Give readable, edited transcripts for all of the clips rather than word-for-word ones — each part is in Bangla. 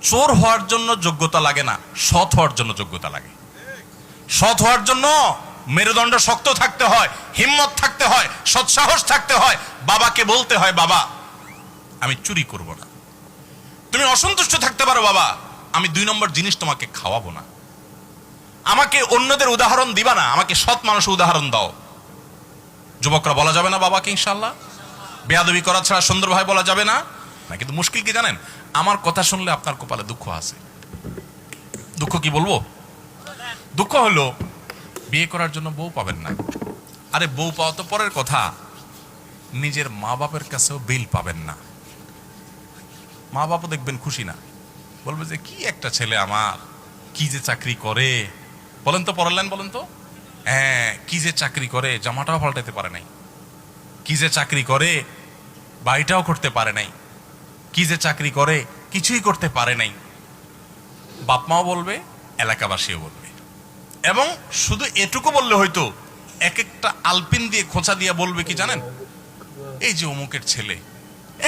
চোর হওয়ার জন্য যোগ্যতা লাগে না, সৎ হওয়ার জন্য যোগ্যতা লাগে। সৎ হওয়ার জন্য মেরুদণ্ড শক্ত থাকতে হয়, হিম্মত থাকতে হয়, সৎসাহস থাকতে হয়। বাবাকে বলতে হয়, বাবা আমি চুরি করব না। তুমি অসন্তুষ্ট থাকতে পারো, বাবা আমি 2 নম্বর জিনিস তোমাকে খাওয়াবো না। আমাকে অন্যদের উদাহরণ দিবা না, আমাকে সৎ মানুষের উদাহরণ দাও। যুবকরা বলা যাবে না বাবাকে ইনশাআল্লাহ? বেয়াদবি করা ছাড়া সুন্দরভাবে বলা যাবে না। কিন্তু মুশকিল কি জানেন? আমার কথা শুনলে আপনার কপালে দুঃখ আছে। দুঃখ কি বলবো? দুঃখ হলো বিয়ে করার জন্য বউ পাবেন না। আরে বউ পাওয়া তো পরের কথা, নিজের মা বাপের কাছেও বিল পাবেন না। মা বাপও দেখবেন খুশি না, বলবে যে কি একটা ছেলে আমার, কি যে চাকরি করে। বলেন তো, পড়ালেন বলেন তো? হ্যাঁ, কি যে চাকরি করে, জামাটাও পাল্টাতে পারে নাই। কি যে চাকরি করে, বাড়িটাও করতে পারে নাই। কি যে চাকরি করে, কিছুই করতে পারে নাই। বাপ মাও বলবে, এলাকাবাসীও বলবে। এবং শুধু এটুকু বললে হয়তো, এক একটা আলপিন দিয়ে খোঁচা দিয়ে বলবে কি জানেন, এই যে অমুকের ছেলে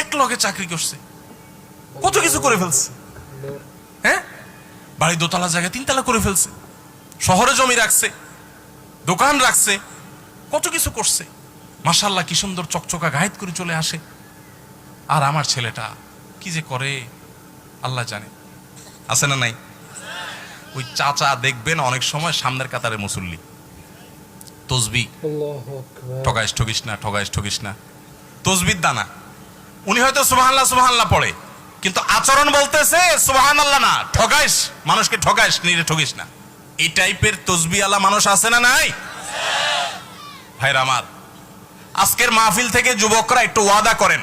এক লগে চাকরি করছে, কত কিছু করে ফেলছে। হ্যাঁ, বাড়ি 2 তলা জায়গায় 3 তলা করে ফেলছে, শহরে জমি রাখছে, দোকান রাখছে, কত কিছু করছে। মাশাআল্লাহ কি সুন্দর চকচকা গায়েত করে চলে আসে। আর আমার ছেলেটা কি যে করে আল্লাহ জানে। আছে না নাই? ওই চাচা দেখবেন অনেক সময় সামনের কাতারে মুসল্লি, তসবি, ঠগাইস ঠগিস না, ঠগাইস ঠগিস না, তসবির দানা। উনি হয়তো সুবহানাল্লাহ সুবহানাল্লাহ পড়ে, কিন্তু আচরণ বলতেছে সুবহানাল্লাহ না, ঠগাইস, মানুষকে ঠগাইস, নিজে ঠগিস না। এই টাইপের তসবি আলা মানুষ আছে না নাই? ভাইরা আমার, আজকের মাহফিল থেকে যুবকরা একটু ওয়াদা করেন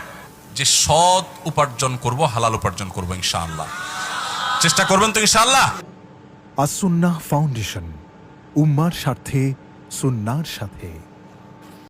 যে সৎ উপার্জন করব, হালাল উপার্জন করব ইনশাআল্লাহ। চেষ্টা করবেন তো ইনশাআল্লাহ? আস সুন্নাহ ফাউন্ডেশন, উম্মার স্বার্থে সুন্নাহর সাথে।